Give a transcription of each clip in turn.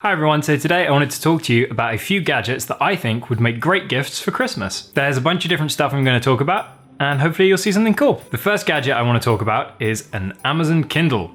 Hi everyone, so today I wanted to talk to you about a few gadgets that I think would make great gifts for Christmas. There's a bunch of different stuff I'm going to talk about, and hopefully you'll see something cool. The first gadget I want to talk about is an Amazon Kindle.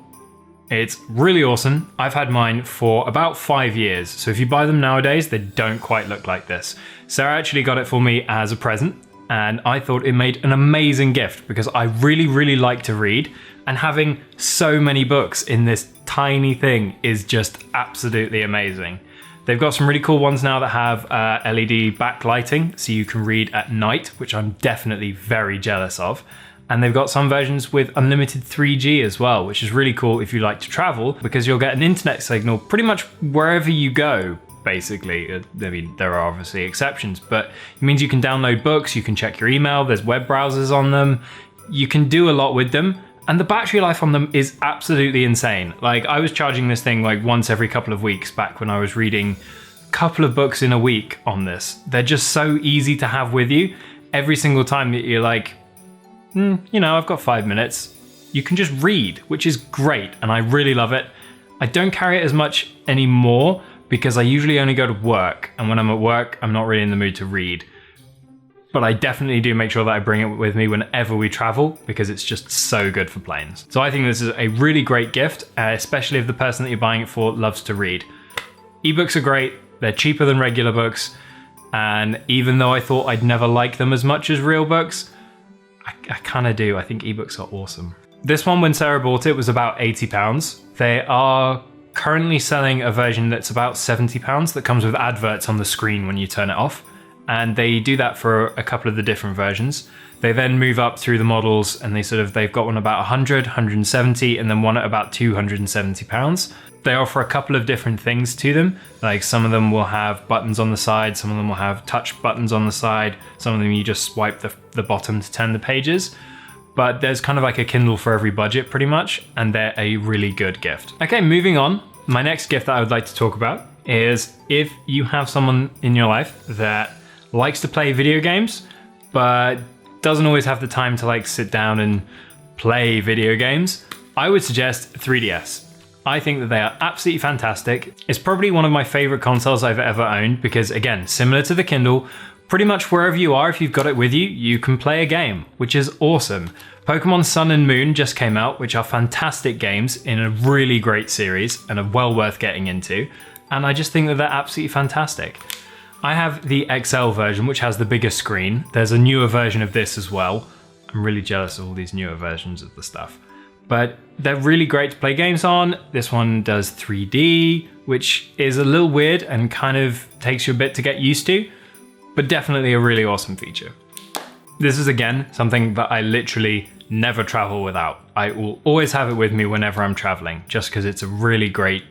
It's really awesome. I've had mine for about 5 years, so if you buy them nowadays, they don't quite look like this. Sarah actually got it for me as a present, and I thought it made an amazing gift because I really like to read, and having so many books in this tiny thing is just absolutely amazing. They've got some really cool ones now that have LED backlighting, so you can read at night, which I'm definitely very jealous of. And they've got some versions with unlimited 3G as well, which is really cool if you like to travel, because you'll get an internet signal pretty much wherever you go, basically. I mean, there are obviously exceptions, but it means you can download books, you can check your email, there's web browsers on them, you can do a lot with them. And the battery life on them is absolutely insane. Like, I was charging this thing like once every couple of weeks back when I was reading a couple of books in a week on this. They're just so easy to have with you. Every single time that you're like, I've got 5 minutes, you can just read, which is great. And I really love it. I don't carry it as much anymore because I usually only go to work. And when I'm at work, I'm not really in the mood to read. But I definitely do make sure that I bring it with me whenever we travel because it's just so good for planes. So I think this is a really great gift, especially if the person that you're buying it for loves to read. Ebooks are great, they're cheaper than regular books, and even though I thought I'd never like them as much as real books, I kind of do. I think ebooks are awesome. This one, when Sarah bought it, was about £80. They are currently selling a version that's about £70 that comes with adverts on the screen when you turn it off. And they do that for a couple of the different versions. They then move up through the models and they've got one about 100, 170, and then one at about £270. They offer a couple of different things to them. Like, some of them will have buttons on the side, some of them will have touch buttons on the side, some of them you just swipe the bottom to turn the pages. But there's kind of like a Kindle for every budget pretty much, and they're a really good gift. Okay, moving on. My next gift that I would like to talk about is if you have someone in your life that likes to play video games, but doesn't always have the time to sit down and play video games, I would suggest 3DS. I think that they are absolutely fantastic. It's probably one of my favorite consoles I've ever owned because, again, similar to the Kindle, pretty much wherever you are, if you've got it with you, you can play a game, which is awesome. Pokemon Sun and Moon just came out, which are fantastic games in a really great series and are well worth getting into. And I just think that they're absolutely fantastic. I have the XL version, which has the bigger screen. There's a newer version of this as well. I'm really jealous of all these newer versions of the stuff. But they're really great to play games on. This one does 3D, which is a little weird and kind of takes you a bit to get used to, but definitely a really awesome feature. This is, again, something that I literally never travel without. I will always have it with me whenever I'm traveling, just because it's a really great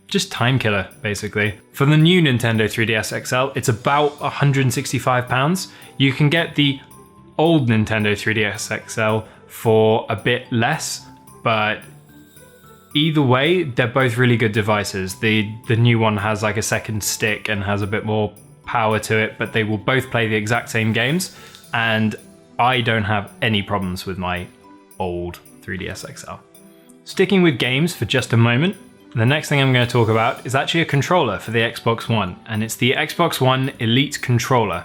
just time killer, basically. For the new Nintendo 3DS XL, it's about £165. You can get the old Nintendo 3DS XL for a bit less, but either way, they're both really good devices. The new one has like a second stick and has a bit more power to it, but they will both play the exact same games, and I don't have any problems with my old 3DS XL. Sticking with games for just a moment, the next thing I'm going to talk about is actually a controller for the Xbox One, and it's the Xbox One Elite controller.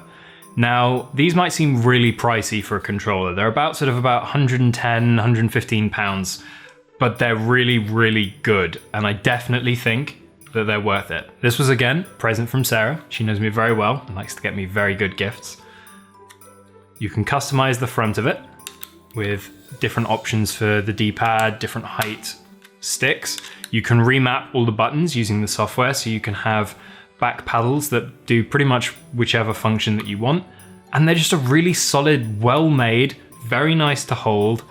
Now, these might seem really pricey for a controller. They're about about 110, 115 pounds, but they're really good, and I definitely think that they're worth it. This was, again, a present from Sarah. She knows me very well and likes to get me very good gifts. You can customize the front of it with different options for the D-pad, different height sticks. You can remap all the buttons using the software, so you can have back paddles that do pretty much whichever function that you want. And they're just a really solid, well-made, very nice to hold,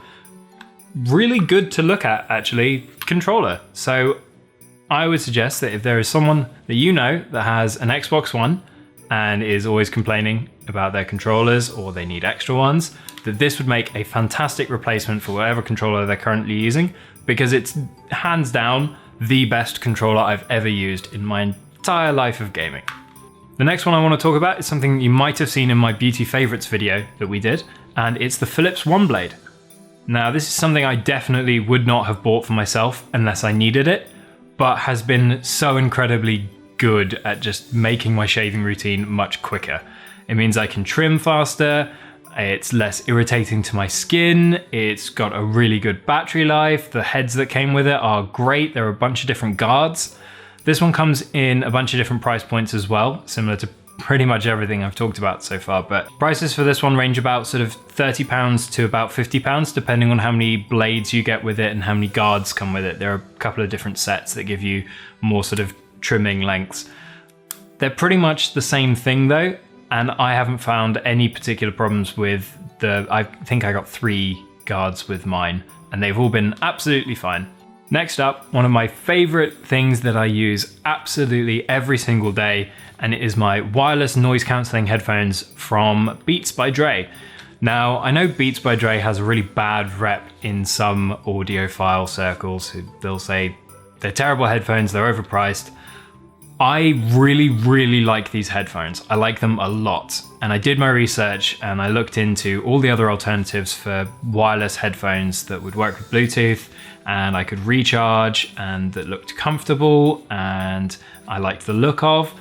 really good to look at, actually, controller. So I would suggest that if there is someone that you know that has an Xbox One and is always complaining about their controllers or they need extra ones, that this would make a fantastic replacement for whatever controller they're currently using, because it's hands down the best controller I've ever used in my entire life of gaming. The next one I want to talk about is something you might have seen in my beauty favorites video that we did, and it's the Philips One Blade. Now, this is something I definitely would not have bought for myself unless I needed it, but has been so incredibly good at just making my shaving routine much quicker. It means I can trim faster, it's less irritating to my skin, it's got a really good battery life, the heads that came with it are great, there are a bunch of different guards. This one comes in a bunch of different price points as well, similar to pretty much everything I've talked about so far, but prices for this one range about sort of £30 to about £50, depending on how many blades you get with it and how many guards come with it. There are a couple of different sets that give you more sort of trimming lengths. They're pretty much the same thing though, and I haven't found any particular problems with I think I got 3 guards with mine, and they've all been absolutely fine. Next up, one of my favorite things that I use absolutely every single day, and it is my wireless noise cancelling headphones from Beats by Dre. Now, I know Beats by Dre has a really bad rep in some audiophile circles. They'll say they're terrible headphones, they're overpriced. I really, really like these headphones. I like them a lot. And I did my research and I looked into all the other alternatives for wireless headphones that would work with Bluetooth and I could recharge and that looked comfortable and I liked the look of.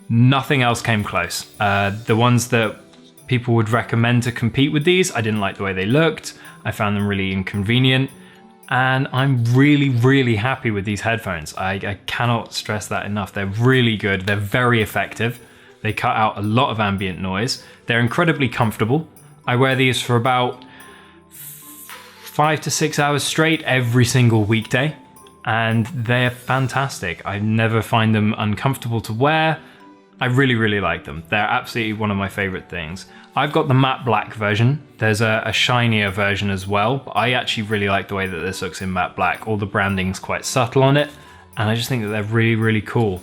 Nothing else came close. The ones that people would recommend to compete with these, I didn't like the way they looked. I found them really inconvenient. And I'm really, really happy with these headphones. I cannot stress that enough. They're really good. They're very effective. They cut out a lot of ambient noise. They're incredibly comfortable. I wear these for about 5 to 6 hours straight every single weekday. And they're fantastic. I never find them uncomfortable to wear. I really, really like them. They're absolutely one of my favorite things. I've got the matte black version. There's a shinier version as well, but I actually really like the way that this looks in matte black. All the branding's quite subtle on it, and I just think that they're really, really cool.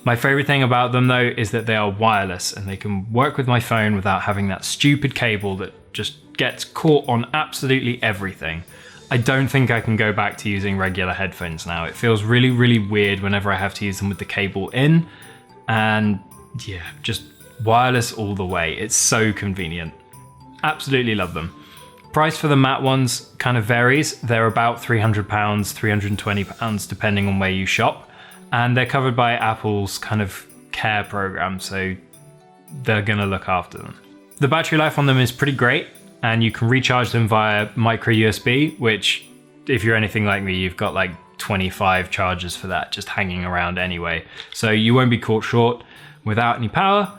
My favorite thing about them though is that they are wireless and they can work with my phone without having that stupid cable that just gets caught on absolutely everything. I don't think I can go back to using regular headphones now. It feels really, really weird whenever I have to use them with the cable in, and yeah, just wireless all the way. It's so convenient. Absolutely love them. Price for the matte ones kind of varies. They're about £300, £320 depending on where you shop, and they're covered by Apple's kind of care program, so they're gonna look after them. The battery life on them is pretty great, and you can recharge them via micro USB, which if you're anything like me, you've got like 25 chargers for that just hanging around anyway, so you won't be caught short without any power.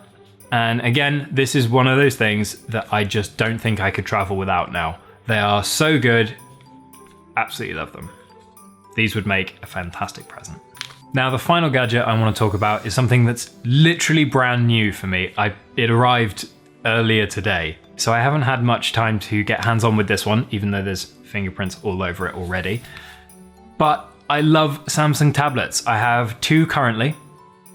And again, this is one of those things that I just don't think I could travel without now. They are so good. Absolutely love them. These would make a fantastic present. Now, the final gadget I want to talk about is something that's literally brand new for me. It arrived earlier today, so I haven't had much time to get hands-on with this one, even though there's fingerprints all over it already. But I love Samsung tablets. I have 2 currently,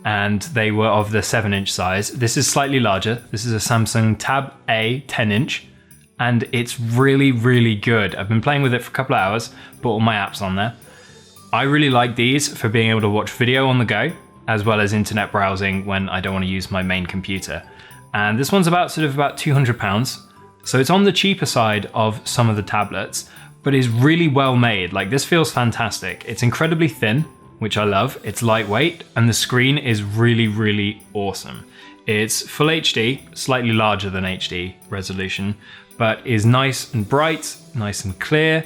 and they were of the 7-inch size. This is slightly larger. This is a Samsung Tab A 10-inch, and it's really, really good. I've been playing with it for a couple of hours, put all my apps on there. I really like these for being able to watch video on the go, as well as internet browsing when I don't want to use my main computer. And this one's about £200, so it's on the cheaper side of some of the tablets, but is really well made. Like, this feels fantastic. It's incredibly thin, which I love. It's lightweight, and the screen is really, really awesome. It's full HD, slightly larger than HD resolution, but is nice and bright, nice and clear,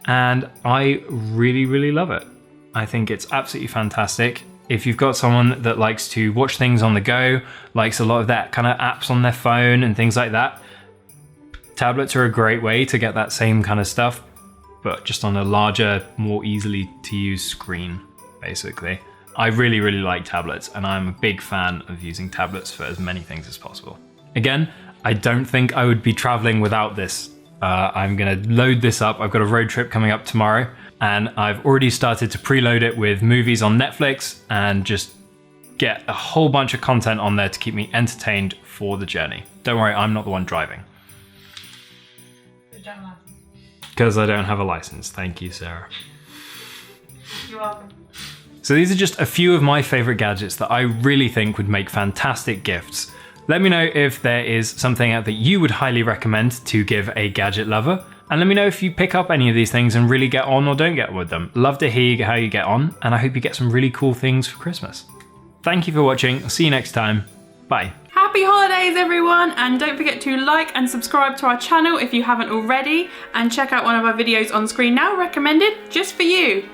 and I really, really love it. I think it's absolutely fantastic. If you've got someone that likes to watch things on the go, likes a lot of that kind of apps on their phone and things like that, tablets are a great way to get that same kind of stuff, but just on a larger, more easily to use screen. Basically, I really, really like tablets, and I'm a big fan of using tablets for as many things as possible. Again, I don't think I would be traveling without this. I'm gonna load this up. I've got a road trip coming up tomorrow, and I've already started to preload it with movies on Netflix and just get a whole bunch of content on there to keep me entertained for the journey. Don't worry, I'm not the one driving. Because I don't have a license. Thank you, Sarah. You're welcome. So these are just a few of my favorite gadgets that I really think would make fantastic gifts. Let me know if there is something out that you would highly recommend to give a gadget lover. And let me know if you pick up any of these things and really get on or don't get on with them. Love to hear how you get on, and I hope you get some really cool things for Christmas. Thank you for watching. I'll see you next time. Bye. Happy holidays, everyone, and don't forget to like and subscribe to our channel if you haven't already, and check out one of our videos on screen now recommended just for you.